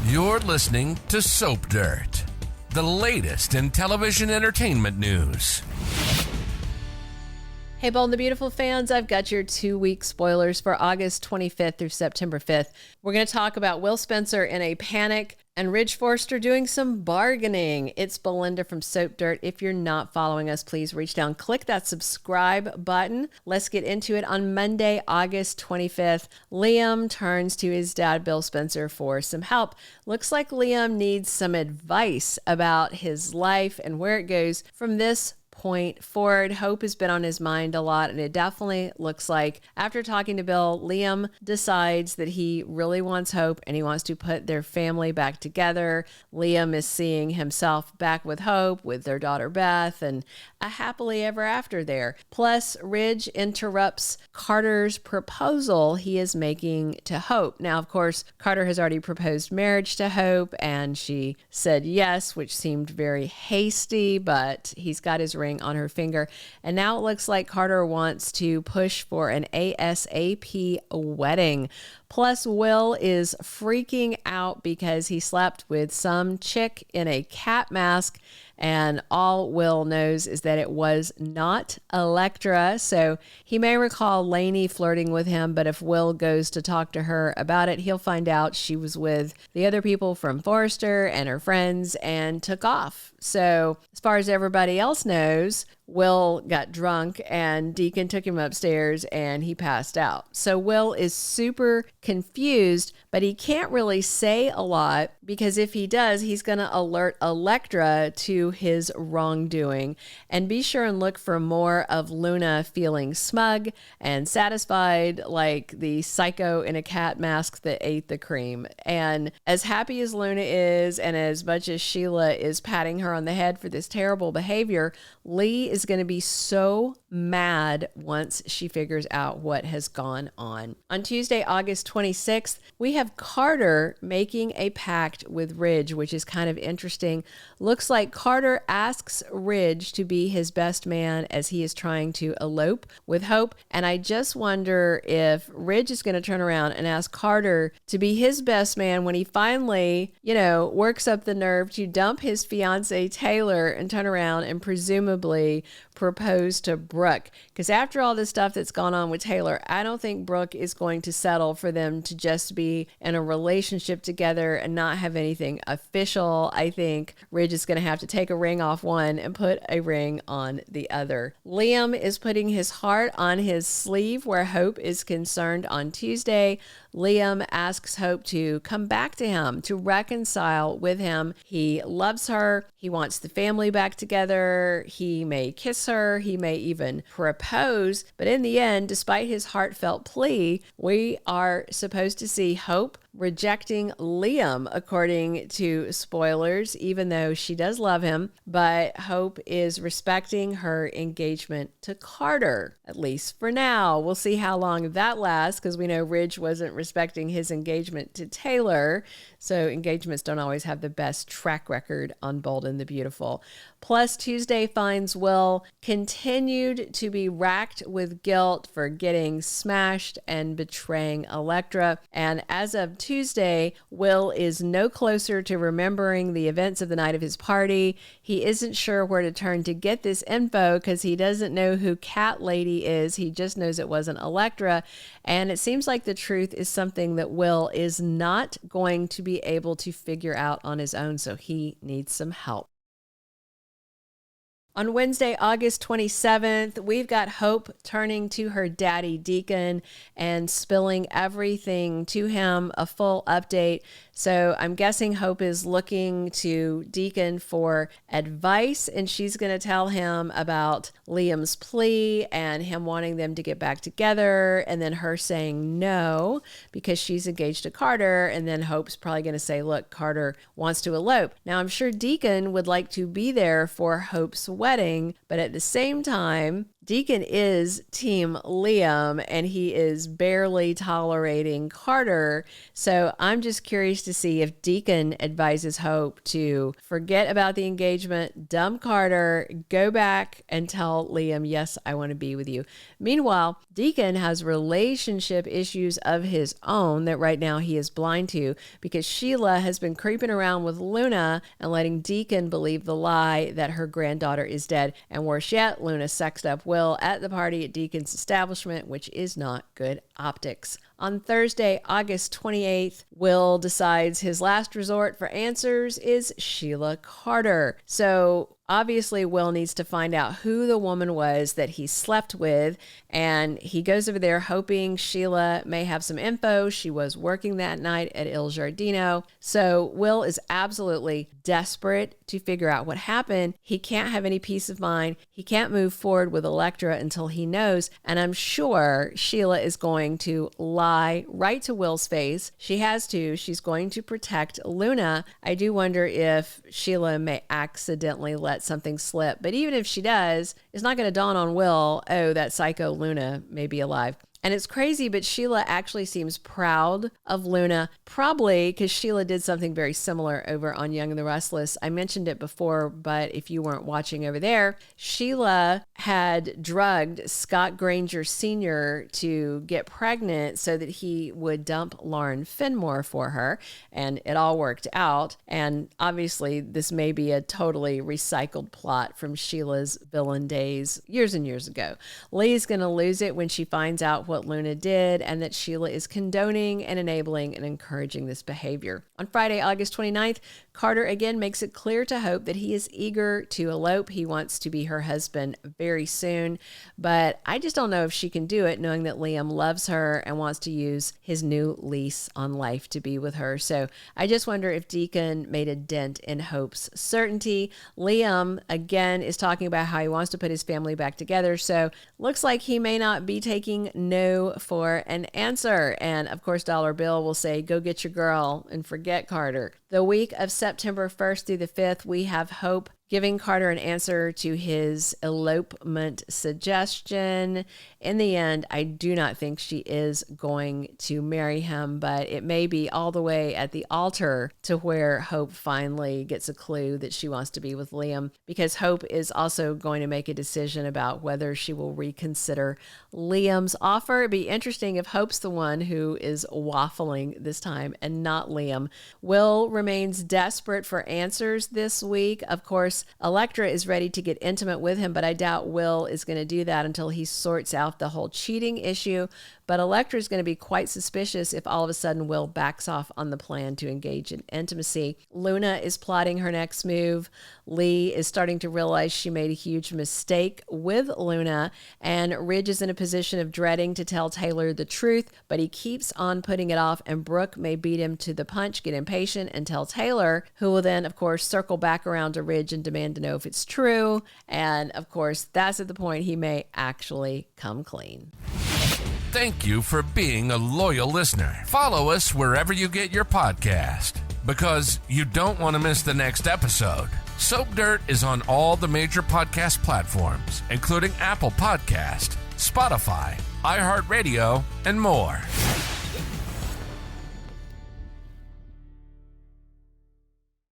You're listening to Soap Dirt, the latest in television entertainment news. Hey, Bold and the Beautiful fans, I've got your 2-week spoilers for August 25th through September 5th. We're going to talk about Will Spencer in a panic and Ridge Forrester doing some bargaining. It's Belinda from Soap Dirt. If you're not following us, please reach down, click that subscribe button. Let's get into it. On Monday, August 25th, Liam turns to his dad, Bill Spencer, for some help. Looks like Liam needs some advice about his life and where it goes from this point forward. Hope has been on his mind a lot, and it definitely looks like after talking to Bill, Liam decides that he really wants Hope and he wants to put their family back together. Liam is seeing himself back with Hope, with their daughter Beth, and a happily ever after there. Plus, Ridge interrupts Carter's proposal he is making to Hope. Now, of course, Carter has already proposed marriage to Hope, and she said yes, which seemed very hasty, but he's got his ring on her finger. And now it looks like Carter wants to push for an ASAP wedding. Plus, Will is freaking out because he slept with some chick in a cat mask, and all Will knows is that it was not Electra. So he may recall Lainey flirting with him, but if Will goes to talk to her about it, he'll find out she was with the other people from Forrester and her friends and took off. So as far as everybody else knows, Will got drunk and Deacon took him upstairs and he passed out. So Will is super confused, but he can't really say a lot because if he does, he's going to alert Electra to his wrongdoing. And be sure and look for more of Luna feeling smug and satisfied like the psycho in a cat mask that ate the cream. And as happy as Luna is, and as much as Sheila is patting her on the head for this terrible behavior, Lee is going to be so mad once she figures out what has gone on. On Tuesday, August 26th, we have Carter making a pact with Ridge, which is kind of interesting. Looks like Carter asks Ridge to be his best man as he is trying to elope with Hope. And I just wonder if Ridge is going to turn around and ask Carter to be his best man when he finally, works up the nerve to dump his fiancee Taylor and turn around and presumably propose to Brooke. Because after all this stuff that's gone on with Taylor, I don't think Brooke is going to settle for them to just be in a relationship together and not have anything official. I think Ridge is going to have to take a ring off one and put a ring on the other. Liam is putting his heart on his sleeve where Hope is concerned on Tuesday. Liam asks Hope to come back to him, to reconcile with him. He loves her. He wants the family back together. He may kiss her. He may even propose. But in the end, despite his heartfelt plea, we are supposed to see Hope rejecting Liam, according to spoilers, even though she does love him. But Hope is respecting her engagement to Carter, at least for now. We'll see how long that lasts, because we know Ridge wasn't respecting his engagement to Taylor. So engagements don't always have the best track record on Bold and the Beautiful. Plus, Tuesday finds Will continued to be racked with guilt for getting smashed and betraying Electra. And as of Tuesday, Will is no closer to remembering the events of the night of his party. He isn't sure where to turn to get this info because he doesn't know who Cat Lady is. He just knows it wasn't Electra. And it seems like the truth is something that Will is not going to be able to figure out on his own, so he needs some help. On Wednesday, August 27th, we've got Hope turning to her daddy, Deacon, and spilling everything to him, a full update. So I'm guessing Hope is looking to Deacon for advice, and she's going to tell him about Liam's plea and him wanting them to get back together, and then her saying no because she's engaged to Carter, and then Hope's probably going to say, look, Carter wants to elope. Now, I'm sure Deacon would like to be there for Hope's wedding, but at the same time, Deacon is Team Liam, and he is barely tolerating Carter. So I'm just curious to see if Deacon advises Hope to forget about the engagement, dump Carter, go back and tell Liam, yes, I want to be with you. Meanwhile, Deacon has relationship issues of his own that right now he is blind to because Sheila has been creeping around with Luna and letting Deacon believe the lie that her granddaughter is dead. And worse yet, Luna sexed up Will at the party at Deacon's establishment, which is not good optics. On Thursday, August 28th, Will decides his last resort for answers is Sheila Carter. So obviously, Will needs to find out who the woman was that he slept with, and he goes over there hoping Sheila may have some info. She was working that night at Il Giardino. So Will is absolutely desperate to figure out what happened. He can't have any peace of mind. He can't move forward with Electra until he knows, and I'm sure Sheila is going to lie right to Will's face. She has to. She's going to protect Luna. I do wonder if Sheila may accidentally let something slip, but even if she does, it's not going to dawn on Will, oh, that psycho Luna may be alive. And it's crazy, but Sheila actually seems proud of Luna, probably because Sheila did something very similar over on Young and the Restless. I mentioned it before, but if you weren't watching over there, Sheila had drugged Scott Granger Sr. to get pregnant so that he would dump Lauren Finmore for her, and it all worked out. And obviously, this may be a totally recycled plot from Sheila's villain days years and years ago. Lee's going to lose it when she finds out what Luna did and that Sheila is condoning and enabling and encouraging this behavior. On Friday, August 29th, Carter again makes it clear to Hope that he is eager to elope. He wants to be her husband very soon, but I just don't know if she can do it knowing that Liam loves her and wants to use his new lease on life to be with her. So I just wonder if Deacon made a dent in Hope's certainty. Liam, again, is talking about how he wants to put his family back together, so looks like he may not be taking no for an answer. And of course, Dollar Bill will say, go get your girl and forget Carter. The week of September 1st through the 5th, we have Hope giving Carter an answer to his elopement suggestion. In the end, I do not think she is going to marry him, but it may be all the way at the altar to where Hope finally gets a clue that she wants to be with Liam, because Hope is also going to make a decision about whether she will reconsider Liam's offer. It'd be interesting if Hope's the one who is waffling this time and not Liam. Will remains desperate for answers this week. Of course, Electra is ready to get intimate with him, but I doubt Will is going to do that until he sorts out the whole cheating issue. But Electra is going to be quite suspicious if all of a sudden Will backs off on the plan to engage in intimacy. Luna is plotting her next move. Lee is starting to realize she made a huge mistake with Luna, and Ridge is in a position of dreading to tell Taylor the truth, but he keeps on putting it off, and Brooke may beat him to the punch, get impatient, and tell Taylor, who will then, of course, circle back around to Ridge and demand to know if it's true. And, of course, that's at the point he may actually come clean. Thank you for being a loyal listener. Follow us wherever you get your podcast, because you don't want to miss the next episode. Soap Dirt is on all the major podcast platforms, including Apple Podcast, Spotify, iHeartRadio, and more.